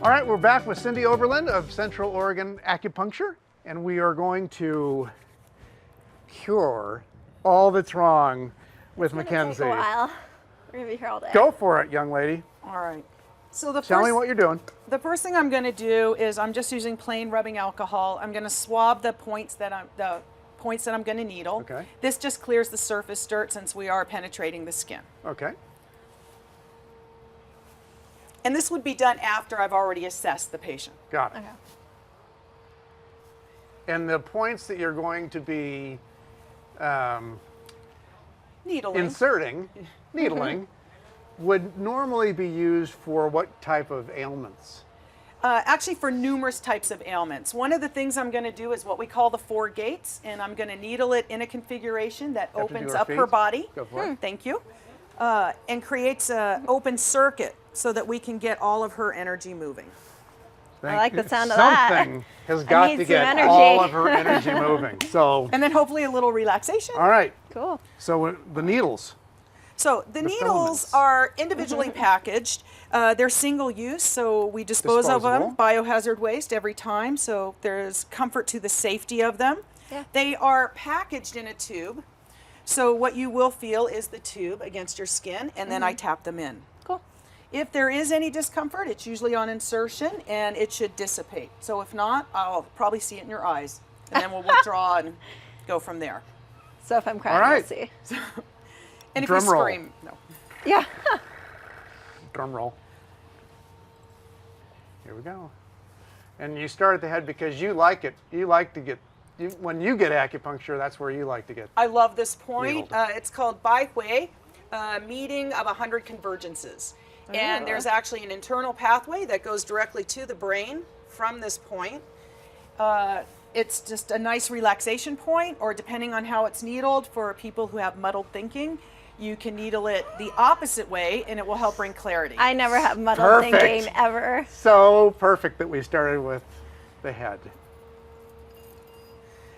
All right, we're back with Cyndee Overland of Central Oregon Acupuncture, and we are going to cure all that's wrong with Mackenzie. Take a while. We're gonna be here all day. Go for it, young lady. All right. So the Tell me what you're doing. The first thing I'm going to do is I'm just using plain rubbing alcohol. I'm going to swab the points that I'm going to needle. Okay. This just clears the surface dirt since we are penetrating the skin. Okay. And this would be done after I've already assessed the patient. Got it. Okay. And the points that you're going to be Needling. inserting, needling, would normally be used for what type of ailments? Actually, for numerous types of ailments. One of the things I'm going to do is what we call the 4 gates, and I'm going to needle it in a configuration that Have to do opens our up feet? her body. Go for it. Thank you. And creates an open circuit so that we can get all of her energy moving. I like the sound of that. Something has got need to some get energy. all of her energy moving. So, And then hopefully a little relaxation. all right. Cool. So the needles. So the needles filaments. are individually packaged. They're single use, so we dispose of them, Disposable. biohazard waste every time, so there's comfort to the safety of them. Yeah. They are packaged in a tube, so what you will feel is the tube against your skin, and then I tap them in. Cool. If there is any discomfort, it's usually on insertion, and it should dissipate. So if not, I'll probably see it in your eyes, and then we'll withdraw and go from there. So if I'm crying, All right. we'll see. And if Drum you roll. scream, no. Yeah. Drum roll. Here we go. And you start at the head because you like it. You like to get, when you get acupuncture, that's where you like to get. I love this point. Needled. It's called Bai Hui, meeting of 100 convergences. And there's actually an internal pathway that goes directly to the brain from this point. It's just a nice relaxation point, or depending on how it's needled, for people who have muddled thinking, you can needle it the opposite way and it will help bring clarity. I never have muddled Perfect. thinking ever. So perfect that we started with the head.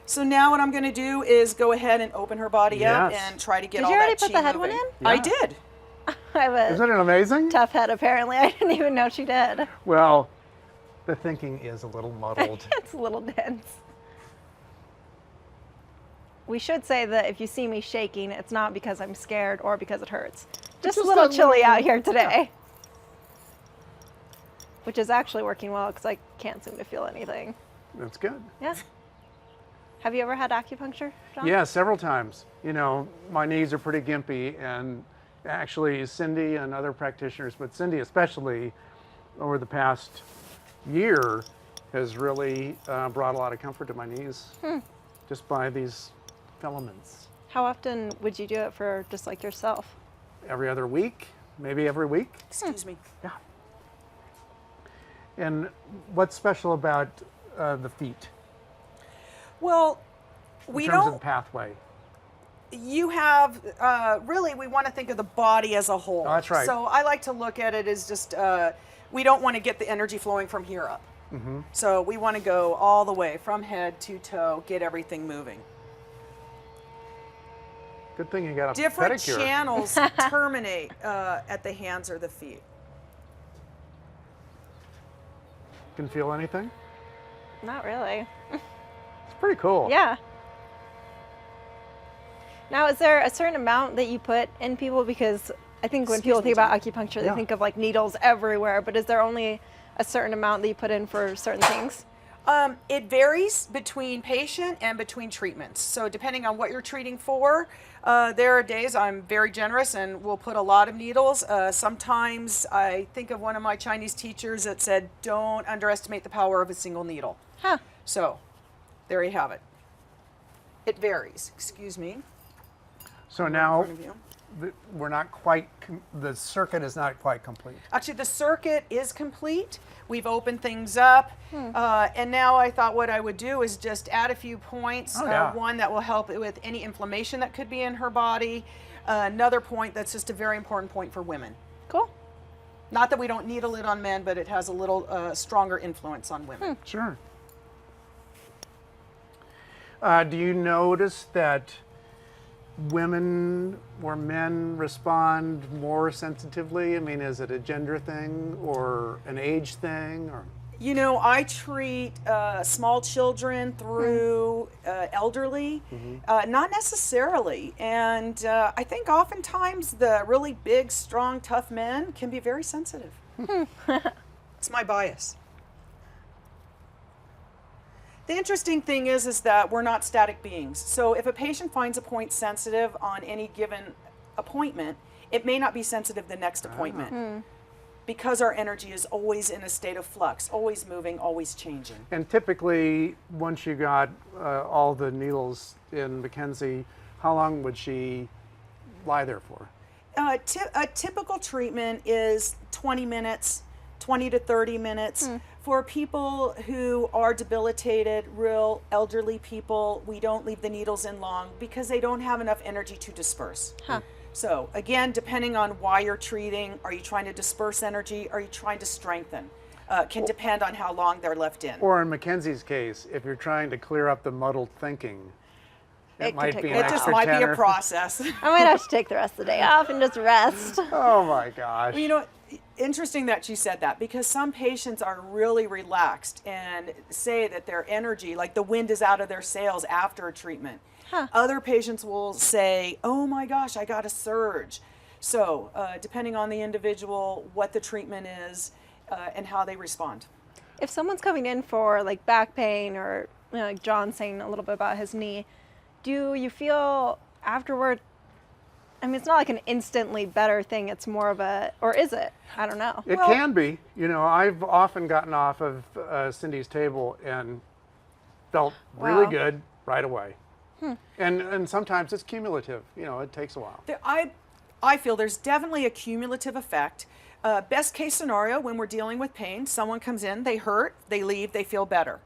So now what I'm going to do is go ahead and open her body up Yes. and try to get Did all you already that put chi the head one moving. in? I Yeah. did. I have a Isn't it amazing? tough head, apparently. I didn't even know she did. Well, the thinking is a little muddled. It's a little dense. We should say that if you see me shaking, it's not because I'm scared or because it hurts. Just a just little a chilly little- out here today. Which is actually working well because I can't seem to feel anything. That's good. Yeah. Have you ever had acupuncture, John? Yeah, several times. You know, my knees are pretty gimpy, and actually Cyndee and other practitioners, but Cyndee especially, over the past year, has really brought a lot of comfort to my knees just by these filaments. How often would you do it for just like yourself? Every other week, maybe every week. Excuse me. Yeah. And what's special about the feet Well, in we terms of don't. the pathway? You have, really, we want to think of the body as a whole. Oh, that's right. So I like to look at it as just, we don't want to get the energy flowing from here up. So we want to go all the way from head to toe, get everything moving. Good thing you got a Different pedicure. channels terminate at the hands or the feet. Can feel anything? Not really. It's pretty cool. Yeah. Now, is there a certain amount that you put in people? Because I think when people think about acupuncture, they Yeah. think of like needles everywhere, but is there only a certain amount that you put in for certain things? It varies between patient and between treatments. So depending on what you're treating for, there are days I'm very generous and will put a lot of needles. Sometimes I think of one of my Chinese teachers that said, don't underestimate the power of a single needle. Huh. So there you have it. It varies. Excuse me. So In now front of you. we're not quite, the circuit is not quite complete. Actually, the circuit is complete. We've opened things up. And now I thought what I would do is just add a few points. Oh, yeah. One that will help with any inflammation that could be in her body. Another point that's just a very important point for women. Cool. Not that we don't needle it on men, but it has a little stronger influence on women. Sure. Do you notice that women or men respond more sensitively? I mean, is it a gender thing or an age thing? Or You know, I treat small children through elderly, not necessarily. And I think oftentimes the really big, strong, tough men can be very sensitive. It's my bias. The interesting thing is that we're not static beings. So if a patient finds a point sensitive on any given appointment, it may not be sensitive the next appointment. Because our energy is always in a state of flux, always moving, always changing. And typically, once you got all the needles in Mackenzie, how long would she lie there for? A typical treatment is 20 minutes, 20 to 30 minutes. For people who are debilitated, real elderly people, we don't leave the needles in long because they don't have enough energy to disperse. So again, depending on why you're treating, are you trying to disperse energy? Are you trying to strengthen? Can depend on how long they're left in. Or in Mackenzie's case, if you're trying to clear up the muddled thinking, it could might take be a an while. It just extra might be 10 a or- process. I might have to take the rest of the day off and just rest. Oh my gosh. You know, interesting that you said that because some patients are really relaxed and say that their energy, like the wind is out of their sails after a treatment. Other patients will say, oh my gosh, I got a surge. So depending on the individual, what the treatment is, and how they respond. If someone's coming in for like back pain or like John saying a little bit about his knee, do you feel afterward, I mean, it's not like an instantly better thing. It's more of a, or is it? I don't know. It can be. You know, I've often gotten off of Cyndee's table and felt really Wow. good right away. And sometimes it's cumulative. You know, it takes a while. I feel there's definitely a cumulative effect. Best case scenario, when we're dealing with pain, someone comes in, they hurt, they leave, they feel better.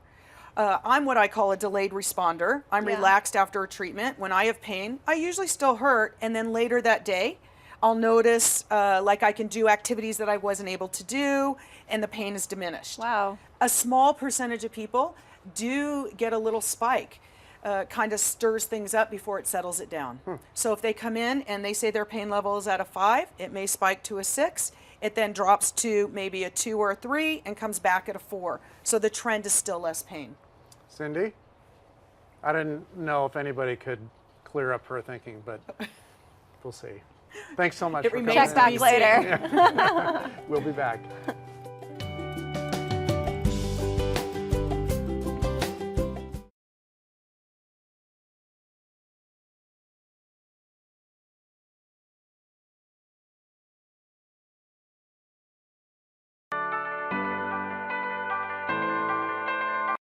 I'm what I call a delayed responder. I'm Yeah. relaxed after a treatment. When I have pain, I usually still hurt, and then later that day, I'll notice like I can do activities that I wasn't able to do, and the pain is diminished. Wow. A small percentage of people do get a little spike. Kind of stirs things up before it settles it down. So if they come in and they say their pain level is at a 5, it may spike to a 6. It then drops to maybe a 2 or a 3 and comes back at a 4. So the trend is still less pain. Cyndee, I didn't know if anybody could clear up her thinking, but we'll see. Thanks so much It for remains coming Check back in. to be seen. later. We'll be back.